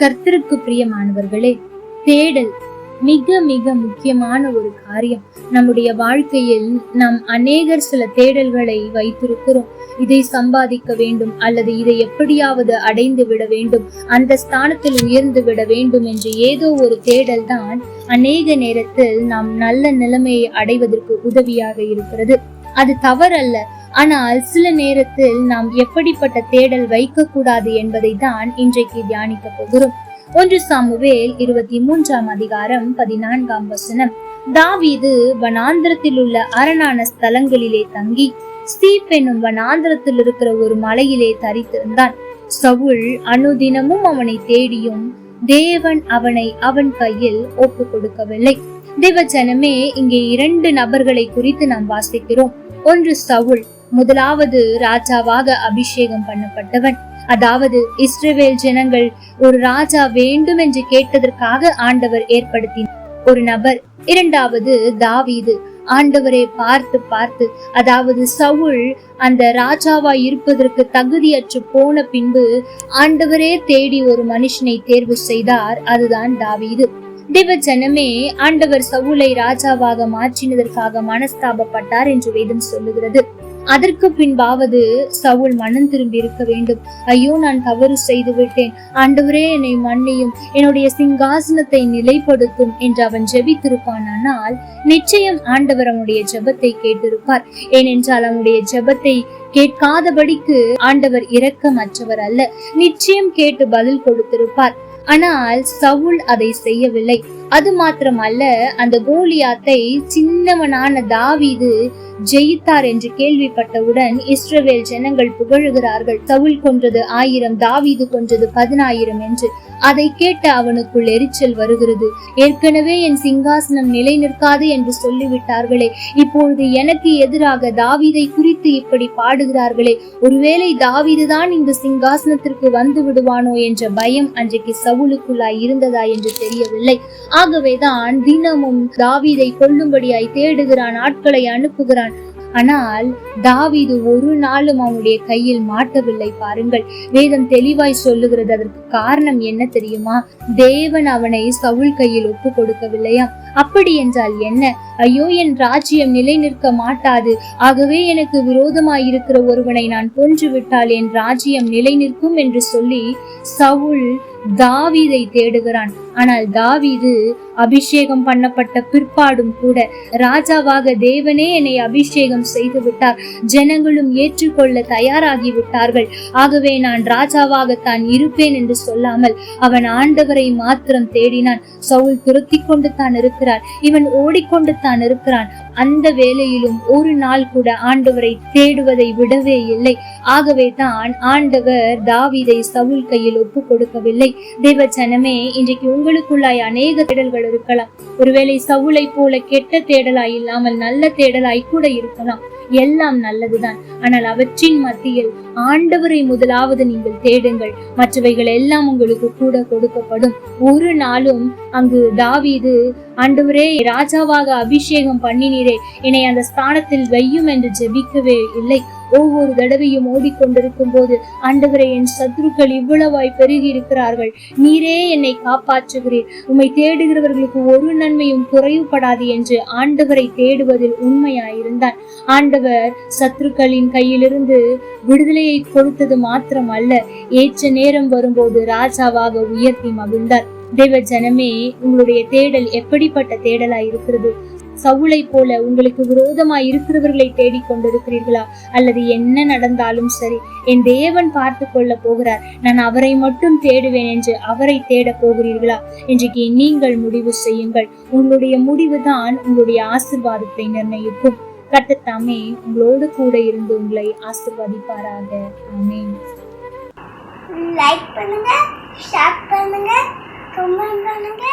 கர்த்தருக்கு பிரியமானவர்களே, தேடல் மிக மிக முக்கியமான ஒரு காரியம். நம்முடைய வாழ்க்கையில் நாம் அநேகர் சில தேடல்களை வைத்திருக்கிறோம். இதை சம்பாதிக்க வேண்டும், அல்லது இதை எப்படியாவது அடைந்து விட வேண்டும், அந்த ஸ்தானத்தில் உயர்ந்து விட வேண்டும் என்று ஏதோ ஒரு தேடல் தான் அநேக நேரத்தில் நாம் நல்ல நிலைமையை அடைவதற்கு உதவியாக இருக்கிறது. அது தவறல்ல. ஆனால் சில நேரத்தில் நாம் எப்படிப்பட்ட தேடல் வைக்க கூடாது என்பதை தான் இன்றைக்கு தியானிக்க போகிறோம். 1 சாமுவேல் 23 தாவீது வனாந்திரத்தில் உள்ள அரணான ஸ்தலங்களிலே தங்கி ஸ்தீப் என்னும் வனாந்திரத்தில் இருக்கிற ஒரு மலையிலே தரித்திருந்தான். சவுல் அனுதினமும் அவனை தேடியும் தேவன் அவனை அவன் கையில் ஒப்பு கொடுக்கவில்லை. தேவஜனமே, இங்கே 2 நபர்களை குறித்து நாம் வாசிக்கிறோம். ஒன்று சவுல், முதலாவது ராஜாவாக அபிஷேகம் பண்ணப்பட்டவன். அதாவது இஸ்ரவேல் ஜனங்கள் ஒரு ராஜா வேண்டும் என்று கேட்டதற்காக ஆண்டவர் ஏற்படுத்தினார் ஒரு நபர். இரண்டாவது தாவீது. ஆண்டவரை பார்த்து அதாவது சவுல் அந்த ராஜாவா இருப்பதற்கு தகுதியற்று போன பின்பு ஆண்டவரே தேடி ஒரு மனுஷனை தேர்வு செய்தார். அதுதான் தாவீது. தேவ ஜனமே, ஆண்டவர் சவுலை ராஜாவாக மாற்றினதற்காக மனஸ்தாபப்பட்டார் என்று வேதம் சொல்லுகிறது. அதற்கு பின்பாவது சவுல் மனம் திரும்பி இருக்க வேண்டும். ஐயோ, நான் தவறு செய்து விட்டேன், ஆண்டவரே என்னை மன்னியும், என்னுடைய சிங்காசனத்தை நிலைப்படுத்தும் என்று அவன் ஜெபித்திருப்பான். ஆனால் நிச்சயம் ஆண்டவர் அவனுடைய ஜெபத்தை கேட்டிருப்பார். ஏனென்றால் அவனுடைய ஜெபத்தை கேட்காதபடிக்கு ஆண்டவர் இரக்கமற்றவர் அல்ல. நிச்சயம் கேட்டு பதில் கொடுத்திருப்பார். ஆனால் சவுல் அதை செய்யவில்லை. அது மாத்திரமல்ல, அந்த கோலியாத்தை சின்னவனான தாவீது ஜெயித்தார் என்று கேள்விப்பட்டவுடன் இஸ்ரவேல் ஜனங்கள் புகழுகிறார்கள். சவுல் கொன்றது 1000, தாவீது கொன்றது 10,000 என்று. அதை கேட்டு அவனுக்குள் எரிச்சல் வருகிறது. ஏற்கனவே என் சிங்காசனம் நிலை நிற்காது என்று சொல்லிவிட்டார்களே, இப்பொழுது எனக்கு எதிராக தாவீதை குறித்து இப்படி பாடுகிறார்களே, ஒருவேளை தாவீதுதான் இந்த சிங்காசனத்திற்கு வந்து விடுவானோ என்ற பயம் அன்றைக்கு சவுலுக்குள்ளாய் இருந்ததா என்று தெரியவில்லை. ஆகவேதான் தினமும் தாவீதை கொல்லும்படியாய் தேடுகிறான், ஆட்களை அனுப்புகிறான். ஆனால் தாவீது ஒரு நாளும் அவனுடைய கையில் மாட்டவில்லை. பாருங்கள், வேதம் தெளிவாய் சொல்லுகிறது. அதற்கு காரணம் என்ன தெரியுமா? தேவன் அவனை சவுல் கையில் ஒப்பு கொடுக்கவில்லையா? அப்படி என்றால் என்ன? ஐயோ, என் ராஜ்யம் நிலை நிற்க மாட்டாது, ஆகவே எனக்கு விரோதமாய் இருக்கிற ஒருவனை நான் கொன்று விட்டால் என் ராஜ்யம் நிலை நிற்கும் என்று சொல்லி சவுல் தாவீதை தேடுகிறான். ஆனால் தாவீது அபிஷேகம் பண்ணப்பட்ட பிற்பாடும் கூட ராஜாவாக தேவனே என்னை அபிஷேகம் செய்து விட்டார், ஜனங்களும் ஏற்றுக்கொள்ள தயாராகி விட்டார்கள், ஆகவே நான் ராஜாவாகத்தான் இருப்பேன் என்று சொல்லாமல் அவன் ஆண்டவரை மாத்திரம் தேடினான். சவுல் துரத்தி கொண்டு தான் இருக்கிறார், இவன் ஓடிக்கொண்டு தான் இருக்கிறான். அந்த வேளையிலும் ஒரு நாள் கூட ஆண்டவரை தேடுவதை விடவே இல்லை. ஆகவே தான் ஆண்டவர் தாவீதை சவுல் கையில் ஒப்பு கொடுக்கவில்லை. தேவ ஜனமே, இன்றைக்கு உங்களுக்குள்ளாய் அநேக தேடல்கள் இருக்கலாம். ஒருவேளை சவுலை போல கெட்ட தேடலாய் இல்லாமல் நல்ல தேடலாய் கூட இருக்கலாம். எல்லாம் நல்லதுதான். ஆனால் அவற்றின் மத்தியில் ஆண்டவரை முதலாவது நீங்கள் தேடுங்கள், மற்றவைகள் எல்லாம் உங்களுக்கு கூட கொடுக்கப்படும். ஒரு நாளும் அங்கு தாவீது, ஆண்டவரே ராஜாவாக அபிஷேகம் பண்ணினீரே, என்னை அந்த ஸ்தானத்தில் வையும் என்று ஜெபிக்கவே இல்லை. ஒவ்வொரு தடவையும் ஓடிக்கொண்டிருக்கும் போது, ஆண்டவரே என் சத்துருக்கள் இவ்வளவாய் பெருகி இருக்கிறார்கள், நீரே என்னை காப்பாற்றுகிறீர், உம்மை தேடுகிறவர்களுக்கு ஒரு நன்மையும் குறைவுபடாது என்று ஆண்டவரை தேடுவதில் உண்மையாயிருந்தான். ஆண்டவர் சத்துருக்களின் கையிலிருந்து விடுதலையை கொடுத்தது மாத்திரம் அல்ல, ஏற்ற நேரம் வரும்போது ராஜாவாக உயர்த்தி மகிழ்ந்தார். தேவ ஜனமே, உங்களுடைய தேடல் எப்படிப்பட்ட தேடலாய் இருக்கிறது? சவுலை போல உங்களுக்கு விரோதமாய் இருக்கிறவர்களை தேடிக்கொண்டிருக்கிறீர்களா? அல்லது என்ன நடந்தாலும் சரி, என் தேவன் பார்த்து கொள்ள போகிறார், நான் அவரை மட்டும் தேடுவேன் என்று அவரை தேட போகிறீர்களா? இன்றைக்கு நீங்கள் முடிவு செய்யுங்கள். உங்களுடைய முடிவுதான் உங்களுடைய ஆசீர்வாதத்தை நிர்ணயிக்கும். கர்த்தர் தாமே உங்களோடு கூட இருந்து உங்களை ஆசீர்வதிப்பாராக. ஆமென். லைக் பண்ணுங்க, ஷேர் பண்ணுங்க, கமெண்ட் பண்ணுங்க.